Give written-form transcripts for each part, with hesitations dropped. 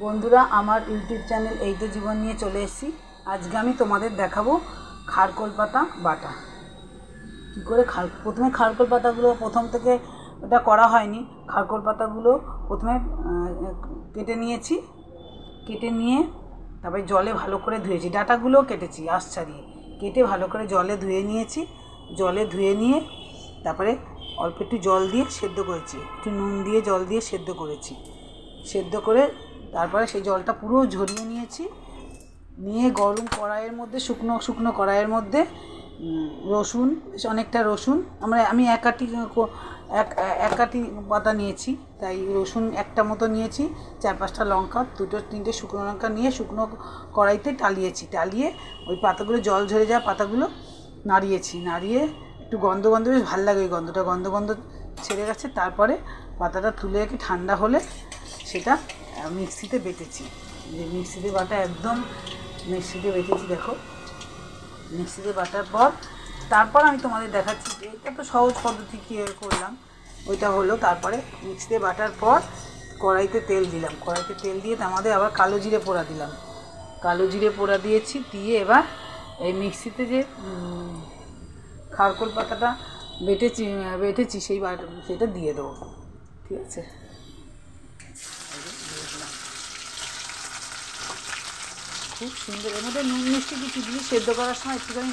বন্ধুরা আমার YouTube channel এই তো জীবন নিয়ে চলে এসেছি। আজকে আমি তোমাদের দেখাবো খারকোল পাতা বাটা কী করে। প্রথমে খারকোল পাতাগুলো প্রথম থেকে ওটা করা হয়নি। খারকোল পাতাগুলো প্রথমে কেটে নিয়েছি, কেটে নিয়ে তারপরে জলে ভালো করে ধুয়েছি, ডাঁটাগুলোও কেটেছি আঁশ ছাড়িয়ে, কেটে ভালো করে জলে ধুয়ে নিয়েছি। জলে ধুয়ে নিয়ে তারপরে অল্প একটু জল দিয়ে সেদ্ধ করেছি, একটু নুন দিয়ে জল দিয়ে সেদ্ধ করেছি। সেদ্ধ করে তারপরে সেই জলটা পুরো ঝরিয়ে নিয়েছি। নিয়ে গরম কড়াইয়ের মধ্যে শুকনো কড়াইয়ের মধ্যে রসুন, অনেকটা রসুন, আমি এক কাঠি পাতা নিয়েছি, তাই রসুন একটা মতো নিয়েছি, 4-5টা লঙ্কা, 2-3টে শুকনো লঙ্কা নিয়ে শুকনো কড়াইতে টালিয়ে ওই পাতাগুলো জল ঝরে যাওয়া পাতাগুলো নাড়িয়ে একটু গন্ধ বেশ ভালো লাগে, ওই গন্ধ ছেড়ে গেছে। তারপরে পাতাটা তুলে রেখে ঠান্ডা হলে সেটা মিক্সিতে বেটেছি। মিক্সিতে বাটা একদম মিক্সিতে বেটেছি, দেখো মিক্সিতে বাটার পর তারপর আমি তোমাদের দেখাচ্ছি যে এটা তো সহজ পদ্ধতি কীভাবে করলাম, ওইটা হলো। তারপরে মিক্সিতে বাটার পর কড়াইতে তেল দিলাম, কড়াইতে তেল দিয়ে তার মধ্যে আবার কালো জিরে পোড়া দিলাম, কালো জিরে পোড়া দিয়েছি। দিয়ে এবার এই মিক্সিতে যে খারকোল পাতাটা বেটেছি সেটা দিয়ে দেবো, ঠিক আছে। খুব সুন্দর, এর মধ্যে নুন মিষ্টি কিছু দিয়ে সেদ্ধ করার সময় একটুখানি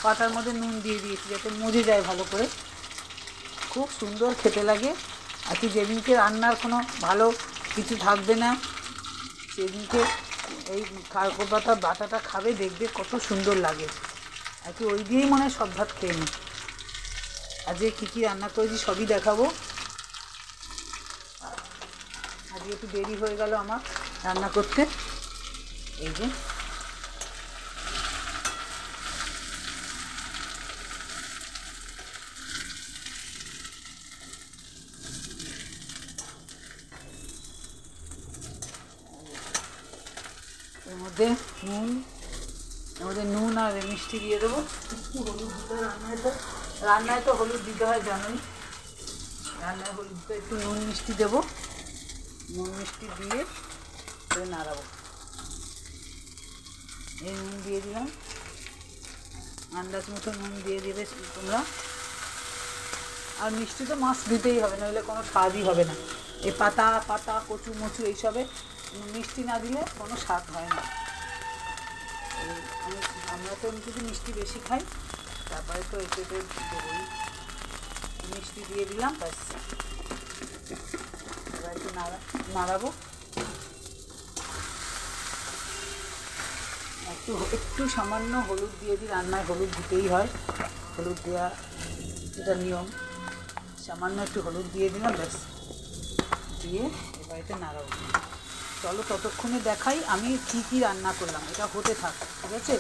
পাতার মধ্যে নুন দিয়ে দিয়েছি যাতে মজে যায় ভালো করে। খুব সুন্দর খেতে লাগে। আর কি যেদিনকে রান্নার কোনো ভালো কিছু থাকবে না সেদিনকে এই খারকোল পাতার বাটাটা খাবে, দেখবে কত সুন্দর লাগে। আর কি ওই দিয়েই মনে হয় সব ভাত খেয়ে নিই। আজকে কী রান্না করেছি সবই দেখাবো। আজকে একটু দেরি হয়ে গেল আমার রান্না করতে। এই যে এর মধ্যে নুন আর মিষ্টি দিয়ে দেবো, একটু হলুদ দিতে হয়। রান্নায় তো হলুদ দিতে হয় জানোই, রান্নায় হলুদ দিতে একটু নুন মিষ্টি দেবো, নুন মিষ্টি দিয়ে নাড়াবো। এই নুন দিয়ে দিলাম, আন্দাজ মতো নুন দিয়ে দিলে তোমরা। আর মিষ্টি তো মাছ দিতেই হবে, নইলে কোনো স্বাদই হবে না। এই পাতা কচু মচু এইসবে মিষ্টি না দিলে কোনো স্বাদ হয় না। আমরা তো এমনিতে মিষ্টি বেশি খাই, তারপরে তো এতে দেবই। মিষ্টি দিয়ে দিলাম, ব্যাস। এবার একটু নাড়াবো। একটু সামান্য হলুদ দিয়ে দিই, রান্নায় হলুদ দিতেই হয়, হলুদ দেওয়া এটা নিয়ম। সামান্য একটু হলুদ দিয়ে দিলাম, ব্যাস। দিয়ে এবার এটা নাড়াবো। চলো ততক্ষণে দেখাই আমি কী রান্না করলাম। এটা হতে থাক, ঠিক আছে,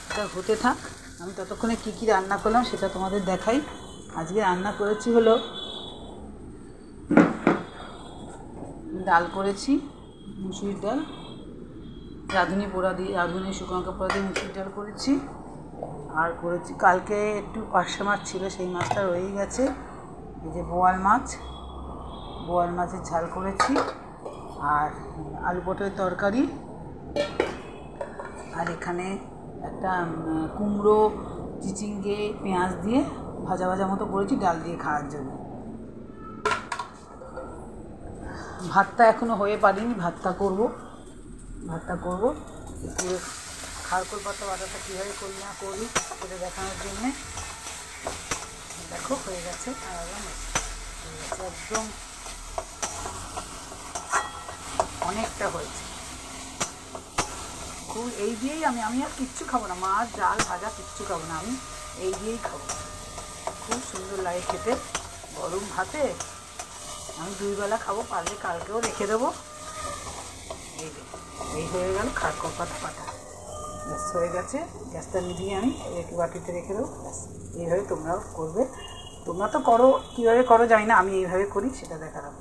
এটা হতে থাক। আমি ততক্ষণে কী রান্না করলাম সেটা তোমাদের দেখাই। আজকে রান্না করেছি হলো ডাল করেছি, মুসুরির ডাল, রাঁধুনি শুকনো লঙ্কা পোড়া দিয়ে মুসুরির ডাল করেছি। আর করেছি কালকে একটু পার্শে মাছ ছিল, সেই মাছটা রয়েই গেছে। এই যে বোয়াল মাছের ঝাল করেছি, আর আলু পটলের তরকারি, আর এখানে একটা কুমড়ো চিচিঙ্গে পেঁয়াজ দিয়ে ভাজা মতো করেছি ডাল দিয়ে খাওয়ার জন্য। ভাতটা এখনও হয়ে পারিনি, ভাতটা করব। পুরো খারকোল পাতা বাটাটা কীভাবে করি না করি সেটা দেখানোর জন্যে। দেখো হয়ে গেছে, একদম অনেকটা হয়েছে। খুব এই দিয়েই আমি আর কিচ্ছু খাবো না, মাছ ডাল ভাজা কিচ্ছু খাবো না, আমি এই দিয়েই খাবো। খুব সুন্দর লাগে খেতে গরম ভাতে। আমি 2 বেলা খাবো, পারলে কালকেও রেখে দেবো। এই হয়ে গেল খারকোল পাতা বাটা, ব্যাস হয়ে গেছে। গ্যাসটা নিভিয়ে আমি একটু বাটিতে রেখে দেবো, ব্যাস। এইভাবে তোমরাও করবে। তোমরা তো করো, কীভাবে করো জানি না, আমি এইভাবে করি সেটা দেখালাম।